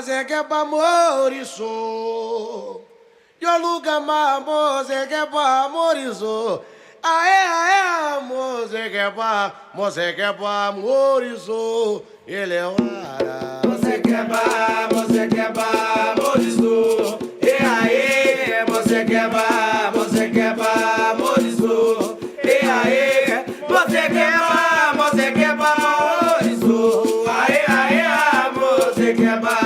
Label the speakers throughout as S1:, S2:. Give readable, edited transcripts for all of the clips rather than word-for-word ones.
S1: mozekeba morizo. Yolugama mozekeba morizo. Aê, mozekeba morizo. Ele é o ara. Mozekeba morizo. E aê, mozekeba morizo. E aê, mozekeba morizo. Aê, mozekeba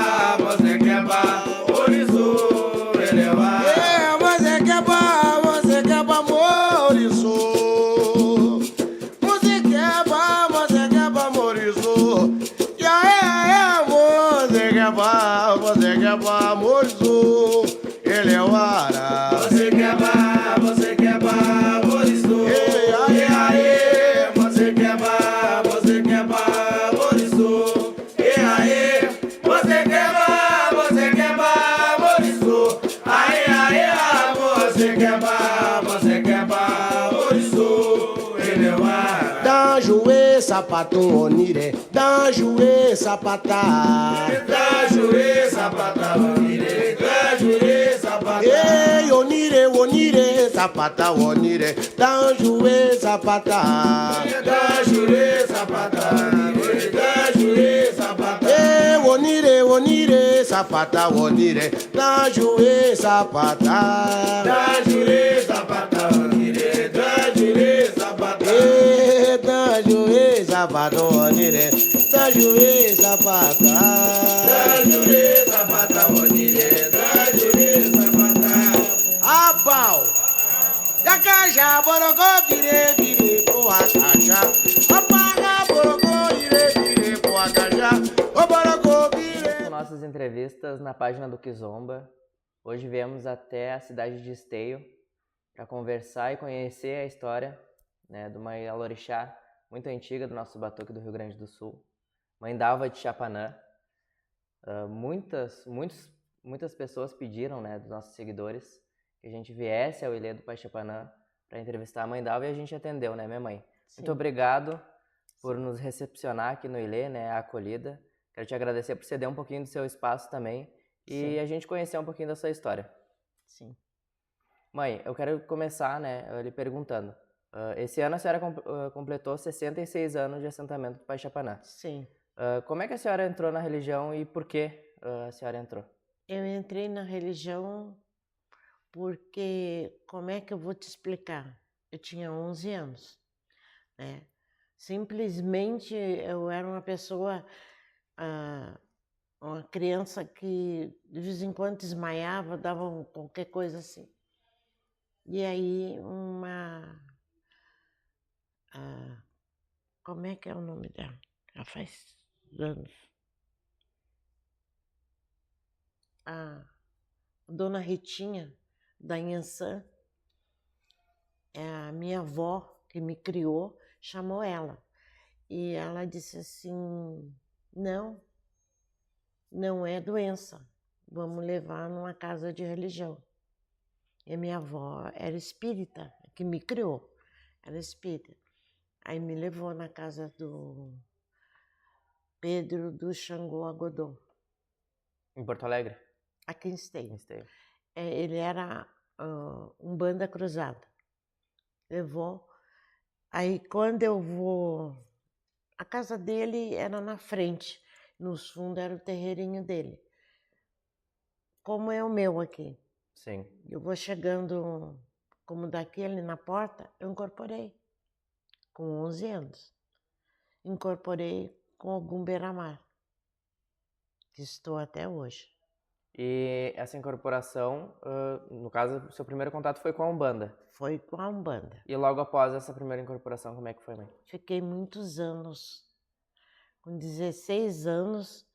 S1: morizo. Ele é o ara. Mozekeba morizo. Mozekeba morizo. E aê, mozekeba morizo. Ele é o ara. Mozekeba morizo. E aê, mozekeba morizo. E aê, mozekeba morizo. Aê, mozekeba morizo. Ele é o ara. Danjoe sapato onire, danjoe sapata. Danjoe sapata onire, danjoe sapata. Ei, onire sapata onire, danjoe sapata. Danjoe sapata onire, danjoe sapata. Ei, onire sapata onire, danjoe sapata. Danjoe sapata onire, danjoe sapata. Ei, danjoe sapata onire, danjoe sapata. Danjoe sapata onire, danjoe sapata. Abau! Yakaja borogó vire pro acaja. Apaga borogó vire pro acaja. O borogó vire.
S2: Com nossas entrevistas na página do Kizomba. Hoje viemos até a cidade de Esteio para conversar e conhecer a história, né, de uma Alorixá muito antiga do nosso batuque do Rio Grande do Sul, Mãe Dalva de Chapanã. Muitas pessoas pediram, né, dos nossos seguidores, que a gente viesse ao Ilê do Pai Chapanã para entrevistar a Mãe Dalva, e a gente atendeu, né, minha mãe?
S3: Sim.
S2: Muito obrigado por nos recepcionar aqui no Ilê, né, a acolhida. Quero te agradecer por ceder um pouquinho do seu espaço também e
S3: Sim.
S2: a gente conhecer um pouquinho da sua história.
S3: Sim.
S2: Mãe, eu quero começar, né, lhe perguntando. Esse ano a senhora completou 66 anos de assentamento do Pai Chapanã.
S3: Sim.
S2: Como é que a senhora entrou na religião e por que a senhora entrou?
S3: Eu entrei na religião porque, como é que eu vou te explicar? Eu tinha 11 anos, né? Simplesmente eu era uma pessoa, uma criança que de vez em quando desmaiava, dava qualquer coisa assim. E aí como é que é o nome dela? Já faz anos. A Dona Ritinha, da Inhansã, a minha avó que me criou, chamou ela. E ela disse assim, não é doença, vamos levar numa casa de religião. E minha avó era espírita, que me criou, era espírita. Aí me levou na casa do Pedro do Xangô Agodô.
S2: Em Porto Alegre?
S3: Aqui em Esteio.
S2: Esteio.
S3: Ele era Umbanda Cruzada. Levou. Aí quando eu vou... A casa dele era na frente. Nos fundos era o terreirinho dele. Como é o meu aqui.
S2: Sim.
S3: Eu vou chegando como daquele na porta, eu incorporei. Com 11 anos. Incorporei com algum beira-mar. Que estou até hoje.
S2: E essa incorporação, no caso, o seu primeiro contato foi com a Umbanda?
S3: Foi com a Umbanda.
S2: E logo após essa primeira incorporação, como é que foi, mãe?
S3: Fiquei muitos anos. Com 16 anos,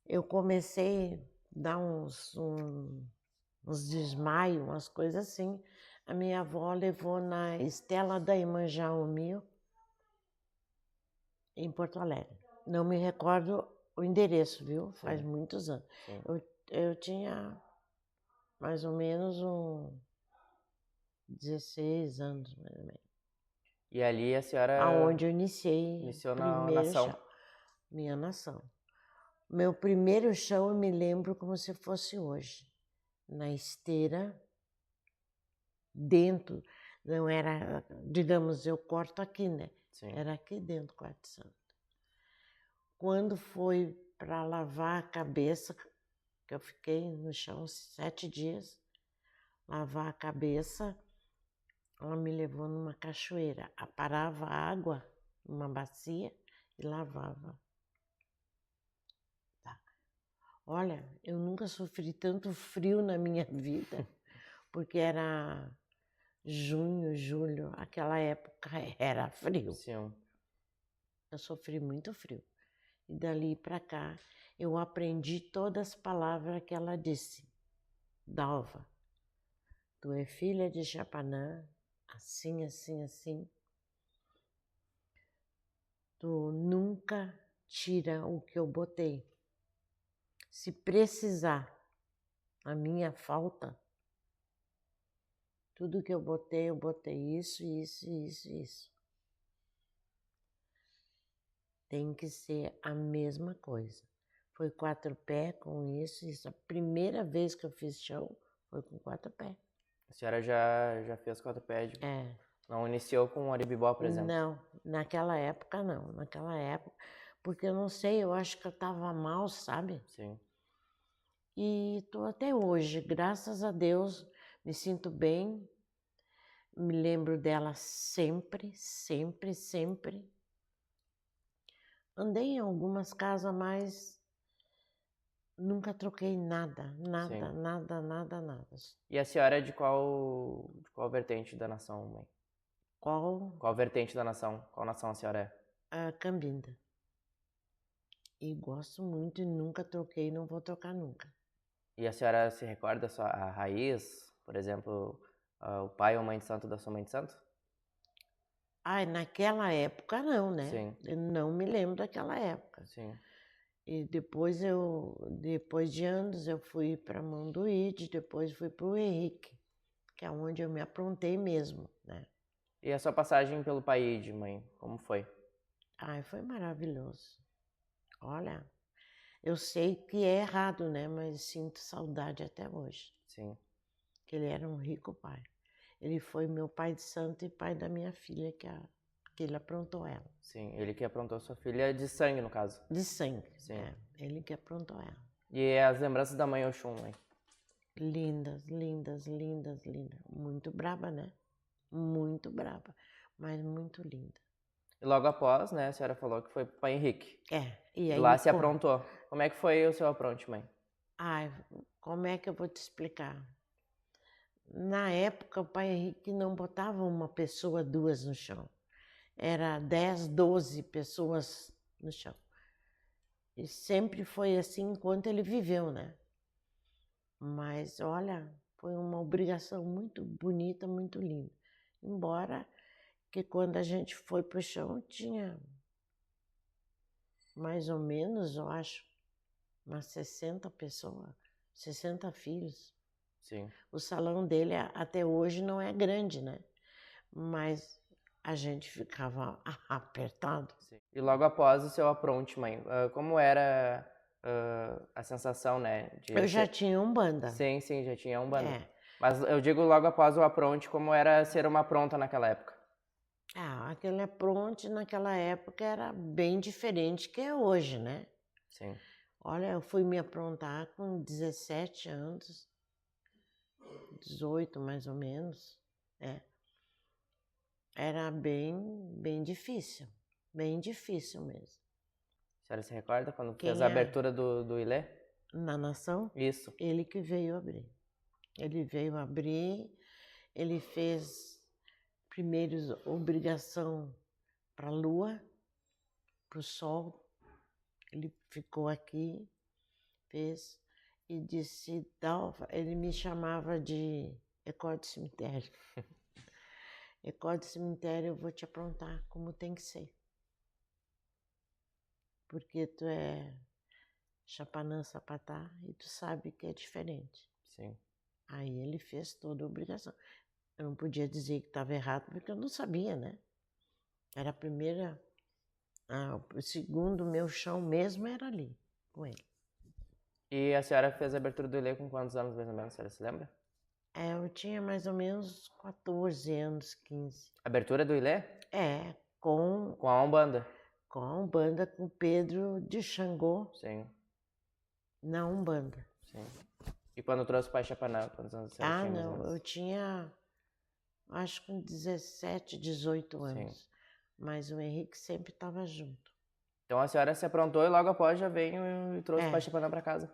S3: eu comecei a dar uns desmaios, umas coisas assim. A minha avó levou na Estela da Iemanjá Umil, em Porto Alegre. Não me recordo o endereço, viu? Faz muitos anos. Eu tinha mais ou menos 16 anos, mais ou menos.
S2: E ali a senhora...
S3: Aonde eu iniciou
S2: na nação.
S3: Minha nação. Meu primeiro chão eu me lembro como se fosse hoje. Na esteira, dentro, não era, digamos, eu corto aqui, né?
S2: Sim.
S3: Era aqui dentro do quarto santo. Quando foi para lavar a cabeça, que eu fiquei no chão 7 dias, lavar a cabeça, ela me levou numa cachoeira, aparava a água numa bacia e lavava. Tá. Olha, eu nunca sofri tanto frio na minha vida, porque era junho, julho, aquela época era frio.
S2: Sim.
S3: Eu sofri muito frio. E dali para cá, eu aprendi todas as palavras que ela disse. Dalva, tu é filha de Chapanã, assim, assim, assim. Tu nunca tira o que eu botei. Se precisar, a minha falta, tudo que eu botei isso, isso, isso, isso. Tem que ser a mesma coisa. Foi 4 pés com isso, isso. A primeira vez que eu fiz chão foi com 4 pés.
S2: A senhora já fez 4 pés?
S3: É.
S2: Não iniciou com o Aribibó, por exemplo?
S3: Não, naquela época não. Naquela época, porque eu não sei, eu acho que eu estava mal, sabe?
S2: Sim.
S3: E tô até hoje, graças a Deus, me sinto bem. Me lembro dela sempre, sempre, sempre. Andei em algumas casas, mas nunca troquei nada, nada,
S2: Sim.
S3: nada, nada, nada.
S2: E a senhora é de qual vertente da nação, mãe?
S3: Qual?
S2: Qual vertente da nação? Qual nação a senhora é?
S3: A Cambinda. E gosto muito e nunca troquei, não vou trocar nunca.
S2: E a senhora se recorda a raiz, por exemplo, o pai ou mãe de santo da sua mãe de santo?
S3: Ai, naquela época não, né?
S2: Sim.
S3: Eu não me lembro daquela época.
S2: Sim.
S3: E depois de anos, eu fui para Mondoíde, depois fui para o Henrique, que é onde eu me aprontei mesmo, né?
S2: E a sua passagem pelo Paíde, mãe, como foi?
S3: Ai, foi maravilhoso. Olha, eu sei que é errado, né? Mas sinto saudade até hoje.
S2: Sim.
S3: Que ele era um rico pai. Ele foi meu pai de santo e pai da minha filha, que ele aprontou ela.
S2: Sim, ele que aprontou sua filha de sangue, no caso.
S3: De sangue,
S2: Sim.
S3: é. Ele que aprontou ela.
S2: E as lembranças da mãe Oxum, mãe?
S3: Lindas, lindas, lindas, lindas. Muito braba, né? Muito braba, mas muito linda.
S2: E logo após, né, a senhora falou que foi pro Pai Henrique.
S3: É,
S2: E
S3: aí...
S2: lá se aprontou. Como é que foi o seu apronte, mãe?
S3: Ai, como é que eu vou te explicar? Na época, o Pai Henrique não botava uma pessoa, 2 no chão. Era 10, 12 pessoas no chão. E sempre foi assim enquanto ele viveu, né? Mas, olha, foi uma obrigação muito bonita, muito linda. Embora que quando a gente foi pro chão, tinha mais ou menos, eu acho, umas 60 pessoas, 60 filhos.
S2: Sim.
S3: O salão dele até hoje não é grande, né? Mas a gente ficava apertado.
S2: Sim. E logo após o seu apronte, mãe, como era a sensação, né?
S3: Eu já tinha Umbanda.
S2: Sim, já tinha Umbanda.
S3: É.
S2: Mas eu digo logo após o apronte, como era ser uma pronta naquela época?
S3: Ah, aquele apronte naquela época era bem diferente que é hoje, né?
S2: Sim.
S3: Olha, eu fui me aprontar com 17 anos, 18 mais ou menos, né? Era bem difícil mesmo.
S2: A senhora se recorda quando
S3: Quem
S2: fez a
S3: é?
S2: abertura do Ilê?
S3: Na nação,
S2: Isso.
S3: ele que veio abrir. Ele veio abrir, ele fez primeiro obrigação para a lua, para o sol. Ele ficou aqui, fez e disse, ele me chamava de Ecó de Cemitério. Ecó de Cemitério, eu vou te aprontar como tem que ser. Porque tu é Chapanã Sapatá e tu sabe que é diferente.
S2: Sim.
S3: Aí ele fez toda a obrigação. Eu não podia dizer que estava errado, porque eu não sabia, né? Era a primeira... o segundo meu chão mesmo era ali. com ele.
S2: E a senhora fez a abertura do Ilê com quantos anos, mais ou menos, a senhora se lembra?
S3: Eu tinha mais ou menos 14 anos, 15.
S2: Abertura do Ilê?
S3: Com
S2: Com a Umbanda?
S3: com a Umbanda, com Pedro de Xangô,
S2: Sim,
S3: na Umbanda.
S2: sim. E quando trouxe o Pai Chapanã, quantos anos a senhora tinha, mais ou
S3: Não,
S2: menos?
S3: eu tinha, acho que com 17, 18
S2: Sim.
S3: anos. Mas o Henrique sempre estava junto.
S2: Então a senhora se aprontou e logo após já veio e trouxe o Pai Chapanã para casa.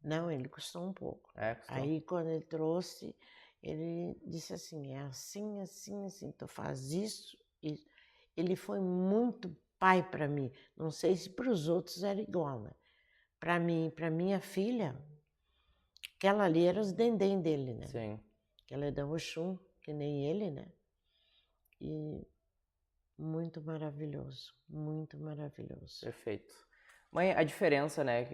S3: Não, ele custou um pouco.
S2: Custou.
S3: Aí, quando ele trouxe, ele disse assim, é assim, assim, assim, tu faz isso, isso. Ele foi muito pai para mim. Não sei se para os outros era igual, né? Para mim, para minha filha, aquela ali era os dendém dele, né?
S2: Sim.
S3: Que ela é da Oxum, que nem ele, né? E muito maravilhoso, muito maravilhoso.
S2: Perfeito. Mãe, a diferença, né,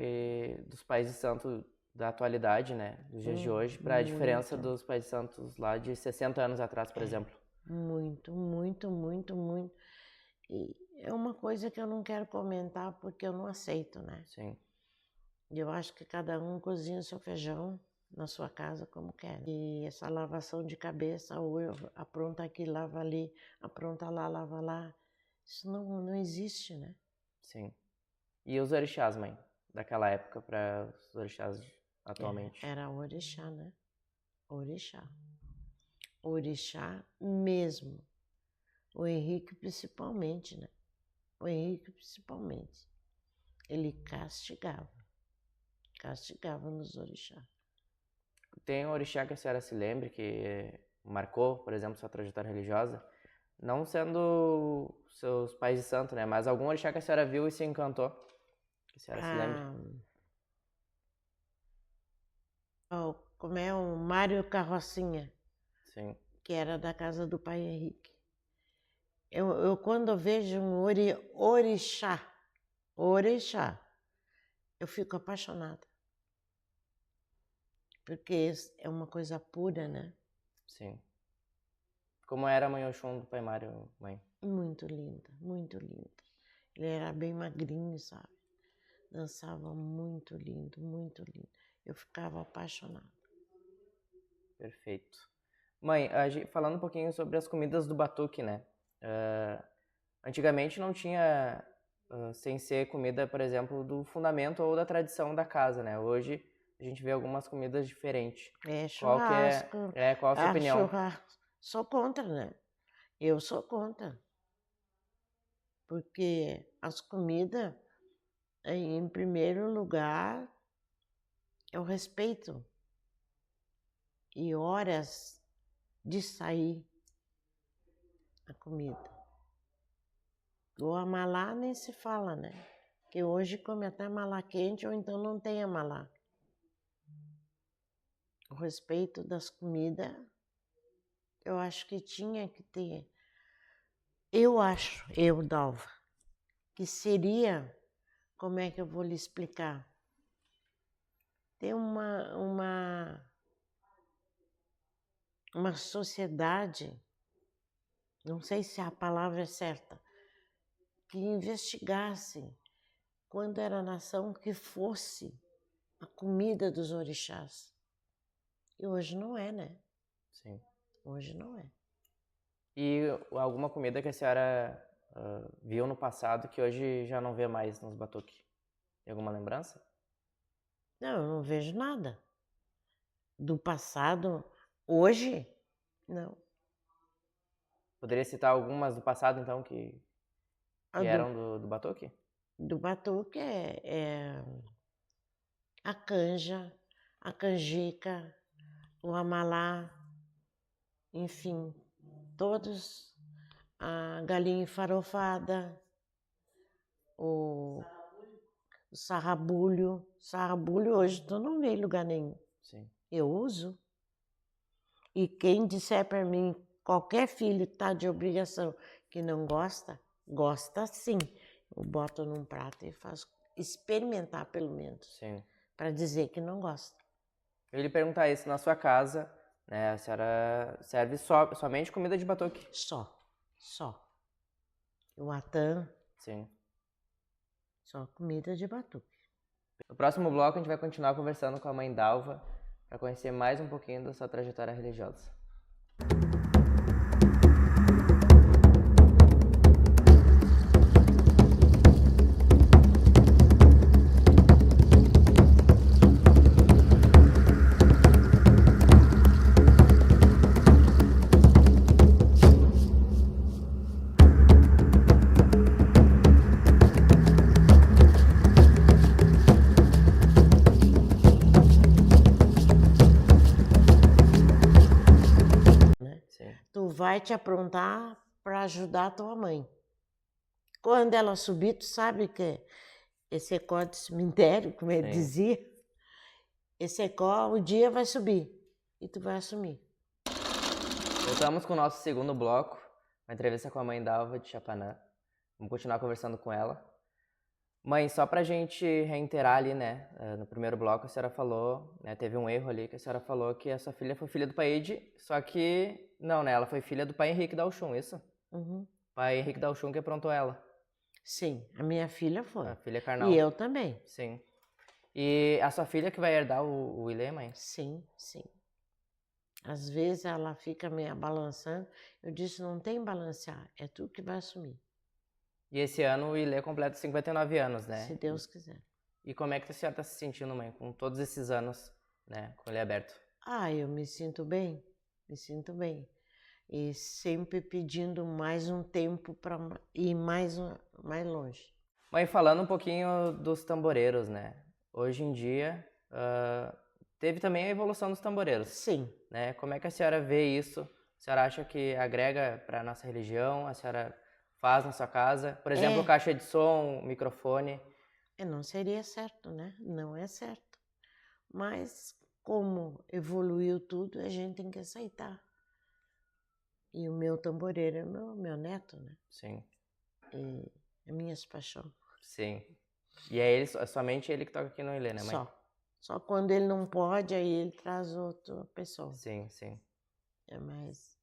S2: dos pais de santo da atualidade, né, dos dias de hoje, para a diferença dos pais de santos lá de 60 anos atrás, por exemplo?
S3: Muito, muito, muito, muito. E é uma coisa que eu não quero comentar porque eu não aceito, né?
S2: Sim.
S3: Eu acho que cada um cozinha o seu feijão na sua casa como quer. E essa lavação de cabeça, ou apronta aqui, lava ali, apronta lá, lava lá, isso não existe, né?
S2: Sim. E os orixás, mãe, daquela época para os orixás atualmente?
S3: Era orixá, né? Orixá. Orixá mesmo. O Henrique principalmente, né? O Henrique principalmente. Ele castigava nos orixás.
S2: Tem um orixá que a senhora se lembre que marcou, por exemplo, sua trajetória religiosa? Não sendo seus pais de santo, né? Mas algum orixá que a senhora viu e se encantou? Que a senhora se lembre?
S3: Como é o Mário Carrocinha?
S2: Sim.
S3: Que era da casa do pai Henrique. Eu quando eu vejo um orixá, eu fico apaixonada. Porque é uma coisa pura, né?
S2: Sim. Como era a mãe Oxum do pai Mário, mãe?
S3: Muito linda, muito linda. Ele era bem magrinho, sabe? Dançava muito lindo, muito lindo. Eu ficava apaixonada.
S2: Perfeito. Mãe, falando um pouquinho sobre as comidas do batuque, né? Antigamente não tinha, sem ser comida, por exemplo, do fundamento ou da tradição da casa, né? Hoje a gente vê algumas comidas diferentes.
S3: Churrasco.
S2: Qual a sua opinião?
S3: Churrasco. Sou contra, né? Eu sou contra. Porque as comidas, em primeiro lugar, é o respeito. E horas de sair a comida. O amalá nem se fala, né? Que hoje come até amalá quente ou então não tem amalá. O respeito das comidas, eu acho que tinha que ter. Eu acho, Dalva, que seria, como é que eu vou lhe explicar? Ter uma sociedade, não sei se a palavra é certa, que investigasse quando era nação que fosse a comida dos orixás. E hoje não é, né?
S2: Sim.
S3: Hoje não é.
S2: E alguma comida que a senhora viu no passado que hoje já não vê mais nos batuques? Tem alguma lembrança?
S3: Não, eu não vejo nada. Do passado, hoje, não.
S2: Poderia citar algumas do passado, então, que eram do batuque?
S3: Do batuque é a canja, a canjica, o amalá, enfim, todos, a galinha farofada, o sarrabulho. Sarrabulho hoje tu não vê em lugar nenhum.
S2: Sim.
S3: Eu uso. E quem disser para mim, qualquer filho está de obrigação que não gosta, gosta sim. Eu boto num prato e faço experimentar pelo menos.
S2: Sim.
S3: Para dizer que não gosta.
S2: Eu ia lhe perguntar isso, na sua casa, né, a senhora serve somente comida de batuque?
S3: Só. O atã.
S2: Sim.
S3: Só comida de batuque.
S2: No próximo bloco, a gente vai continuar conversando com a mãe Dalva para conhecer mais um pouquinho da sua trajetória religiosa.
S3: Tu vai te aprontar para ajudar a tua mãe. Quando ela subir, tu sabe que esse ecó de cemitério, como ele dizia, esse ecó, o dia vai subir e tu vai assumir.
S2: Voltamos com o nosso segundo bloco, uma entrevista com a mãe Dalva de Chapanã. Vamos continuar conversando com ela. Mãe, só pra gente reiterar ali, né, no primeiro bloco a senhora falou, né, teve um erro ali, que a senhora falou que a sua filha foi filha do pai Ede, só que, não, né, ela foi filha do pai Henrique Dalchum, isso?
S3: Uhum.
S2: Pai Henrique Dalchum que aprontou ela.
S3: Sim, a minha filha foi.
S2: A filha carnal.
S3: E eu também.
S2: Sim. E a sua filha que vai herdar o Wilê, mãe?
S3: Sim, sim. Às vezes ela fica meio balançando, eu disse, não tem balancear, é tu que vai assumir.
S2: E esse ano o Wilê completa 59 anos, né?
S3: Se Deus quiser.
S2: E como é que a senhora está se sentindo, mãe, com todos esses anos, né, com ele aberto?
S3: Ah, eu me sinto bem, me sinto bem. E sempre pedindo mais um tempo para ir mais longe.
S2: Mãe, falando um pouquinho dos tamboreiros, né? Hoje em dia, teve também a evolução dos tamboreiros.
S3: Sim.
S2: Né? Como é que a senhora vê isso? A senhora acha que agrega para a nossa religião? A senhora faz na sua casa? Por exemplo, caixa de som, microfone.
S3: Não seria certo, né? Não é certo. Mas como evoluiu tudo, a gente tem que aceitar. E o meu tamboreiro é meu neto, né?
S2: Sim.
S3: E é minhas paixões.
S2: Sim. E é ele, somente ele que toca aqui no Ilê, né, mãe?
S3: Só quando ele não pode, aí ele traz outra pessoa.
S2: Sim, sim.
S3: Mas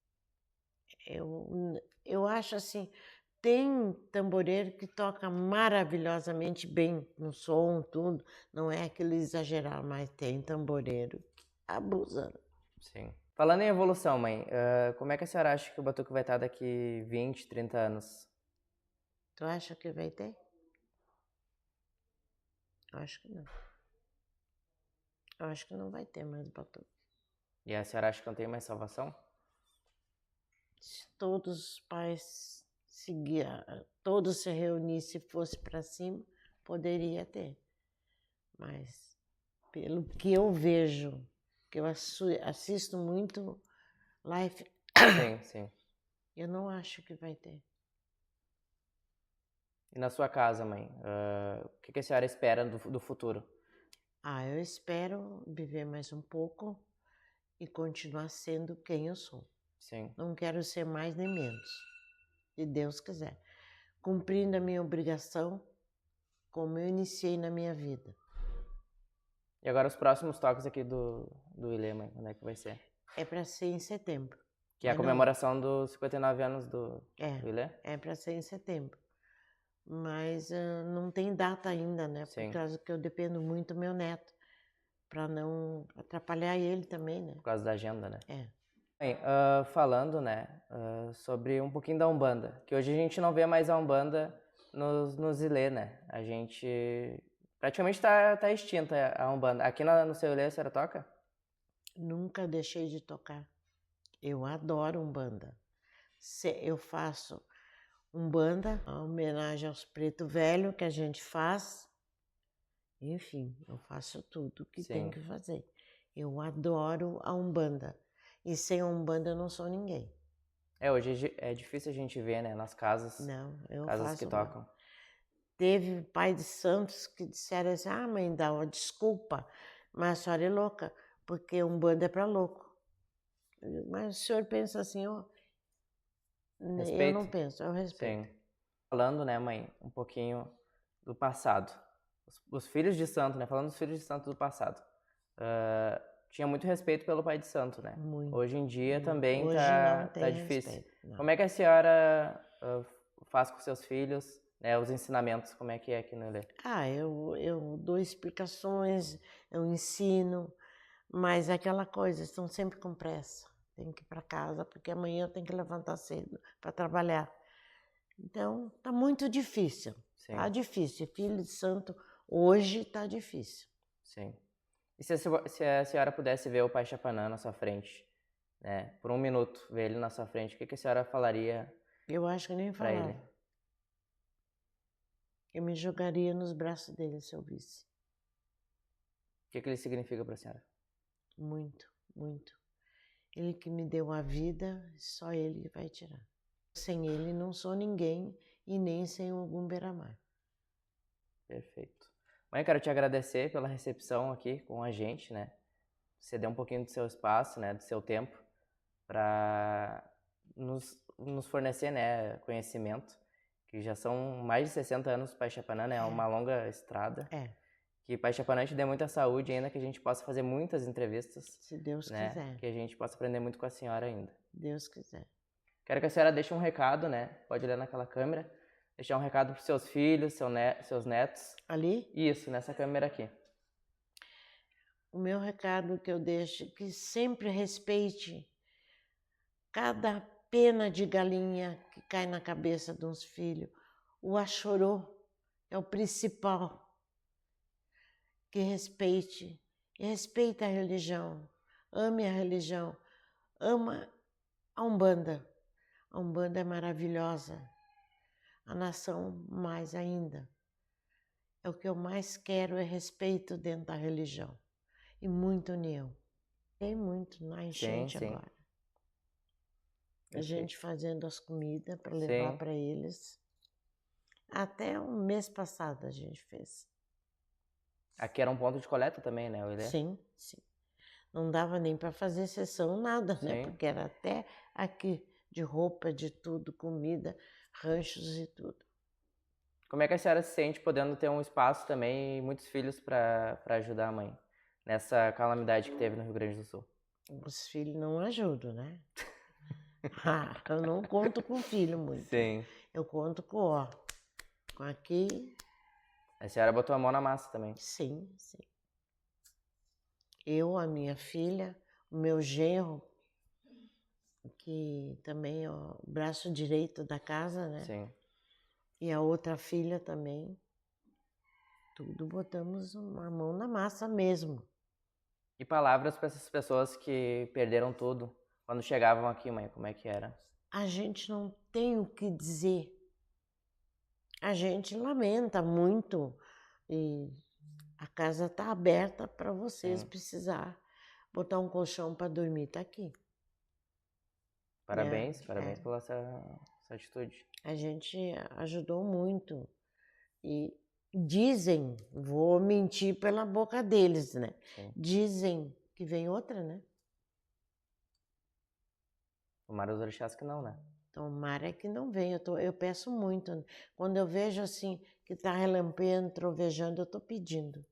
S3: eu acho assim, tem tamboreiro que toca maravilhosamente bem no som, tudo. Não é aquele exagerar, mas tem tamboreiro que abusa.
S2: Sim. Falando em evolução, mãe, como é que a senhora acha que o batuque vai estar daqui 20, 30 anos?
S3: Tu acha que vai ter? Eu acho que não. Eu acho que não vai ter mais batuque.
S2: E a senhora acha que não tem mais salvação?
S3: Se todos os pais todos se reunissem e fosse para cima, poderia ter. Mas pelo que eu vejo, que eu assisto muito live,
S2: Sim, sim.
S3: eu não acho que vai ter.
S2: E na sua casa, mãe, o que a senhora espera do futuro?
S3: Eu espero viver mais um pouco e continuar sendo quem eu sou.
S2: Sim.
S3: Não quero ser mais nem menos, se Deus quiser. Cumprindo a minha obrigação, como eu iniciei na minha vida.
S2: E agora os próximos toques aqui do Ilê, mãe, quando é que vai ser?
S3: É para ser em setembro.
S2: Que é a comemoração dos 59 anos do Ilê?
S3: É para ser em setembro. Mas não tem data ainda, né?
S2: Sim.
S3: Por causa que eu dependo muito do meu neto. Para não atrapalhar ele também, né?
S2: Por causa da agenda, né?
S3: É.
S2: Bem, falando, né, sobre um pouquinho da Umbanda, que hoje a gente não vê mais a Umbanda nos Ilê, né? A gente praticamente tá extinta a Umbanda. Aqui no seu Ilê a senhora toca?
S3: Nunca deixei de tocar. Eu adoro Umbanda. Eu faço Umbanda, a homenagem aos preto velho que a gente faz. Enfim, eu faço tudo que tem que fazer. Eu adoro a Umbanda. E sem a Umbanda eu não sou ninguém.
S2: Hoje é difícil a gente ver, né, nas casas.
S3: Não, eu
S2: casas
S3: faço
S2: que tocam.
S3: Teve pai de santos que disseram assim, mãe, dá uma desculpa, mas a senhora é louca, porque Umbanda é para louco. Mas o senhor pensa assim, eu não penso, eu respeito.
S2: Sim. Falando, né, mãe, um pouquinho do passado. Os filhos de santo, né, falando dos filhos de santo do passado. Tinha muito respeito pelo pai de santo, né?
S3: Muito.
S2: Hoje em dia também
S3: Hoje
S2: tá difícil. Como é que a senhora faz com seus filhos? né, os ensinamentos, como é que é aqui no Ilê?
S3: Eu dou explicações, eu ensino, mas é aquela coisa, estão sempre com pressa. Tem que ir para casa, porque amanhã eu tenho que levantar cedo para trabalhar. Então, tá muito difícil.
S2: Sim.
S3: Tá difícil. Filho de santo, hoje tá difícil.
S2: Sim. E se a senhora pudesse ver o Pai Chapanã na sua frente, né, por um minuto, ver ele na sua frente, o que a senhora falaria
S3: Eu acho que nem
S2: para ele?
S3: falar. Eu me jogaria nos braços dele se eu visse.
S2: O que ele significa para a senhora?
S3: Muito, muito. Ele que me deu a vida, só ele vai tirar. Sem ele não sou ninguém e nem sem o Ogum Beira-Mar.
S2: Perfeito. Mãe, quero te agradecer pela recepção aqui com a gente, né? Você deu um pouquinho do seu espaço, né, do seu tempo para nos fornecer, né, conhecimento, que já são mais de 60 anos Pai Chapanã, né? É uma longa estrada.
S3: É,
S2: Que Pai Chapanã te dê muita saúde ainda, que a gente possa fazer muitas entrevistas,
S3: se Deus
S2: né?
S3: quiser.
S2: Que a gente possa aprender muito com a senhora ainda.
S3: Deus quiser.
S2: Quero que a senhora deixe um recado, né? Pode olhar naquela câmera. Deixar um recado para os seus filhos, seus netos.
S3: Ali,
S2: Isso, nessa câmera aqui.
S3: o meu recado que eu deixo é que sempre respeite cada pena de galinha que cai na cabeça de uns filhos. O achorô é o principal. Que respeite, e respeite a religião, ame a religião, ama a Umbanda. A Umbanda é maravilhosa, a nação mais ainda. É o que eu mais quero, é respeito dentro da religião e muita união. Tem muito na enchente
S2: sim.
S3: agora. A
S2: Perfeito.
S3: gente fazendo as comidas para levar
S2: Sim.
S3: para eles. Até o mês passado a gente fez.
S2: Aqui era um ponto de coleta também, né, o Ilê?
S3: Sim, sim. Não dava nem para fazer sessão, nada, né?
S2: Sim.
S3: Porque era até aqui, de roupa, de tudo, comida, ranchos e tudo.
S2: Como é que a senhora se sente podendo ter um espaço também e muitos filhos para ajudar a mãe nessa calamidade que teve no Rio Grande do Sul?
S3: Os filhos não ajudam, né? Eu não conto com filho muito.
S2: Sim.
S3: Eu conto com aqui,
S2: A senhora botou a mão na massa também.
S3: sim, sim. Eu, a minha filha, o meu genro, que também é o braço direito da casa, né?
S2: Sim.
S3: E a outra filha também. Tudo botamos uma mão na massa mesmo.
S2: E palavras para essas pessoas que perderam tudo quando chegavam aqui, mãe, como é que era?
S3: A gente não tem o que dizer. A gente lamenta muito e a casa está aberta para vocês
S2: Sim.
S3: precisar botar um colchão para dormir, tá aqui.
S2: Parabéns
S3: É.
S2: pela essa atitude.
S3: A gente ajudou muito e dizem, vou mentir pela boca deles, né?
S2: Sim.
S3: Dizem que vem outra, né?
S2: Tomara os orixás que não, né?
S3: Tomara que não venha. Eu peço muito. Quando eu vejo assim que tá relampando, trovejando, eu tô pedindo.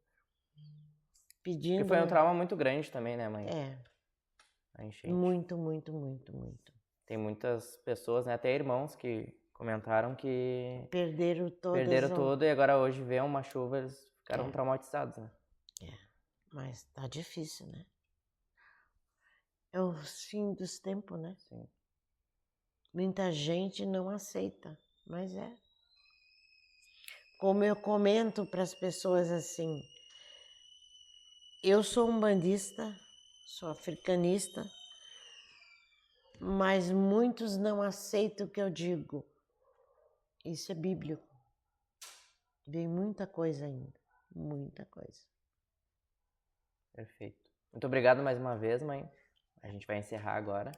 S2: Porque foi um trauma muito grande também, né, mãe?
S3: É.
S2: A enchente.
S3: Muito, muito, muito, muito.
S2: Tem muitas pessoas, né, até irmãos que comentaram que
S3: Perderam
S2: perderam tudo e agora hoje vê uma chuva, eles ficaram
S3: É.
S2: traumatizados, né?
S3: Mas tá difícil, né? É o fim dos tempos, né?
S2: Sim.
S3: Muita gente não aceita, mas é. Como eu comento para as pessoas assim, eu sou umbandista, sou africanista, mas muitos não aceitam o que eu digo. Isso é bíblico. Vem muita coisa ainda, muita coisa.
S2: Perfeito. Muito obrigado mais uma vez, mãe. A gente vai encerrar agora.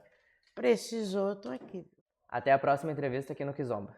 S3: Precisou, eu tô aqui.
S2: Até a próxima entrevista aqui no Kizomba.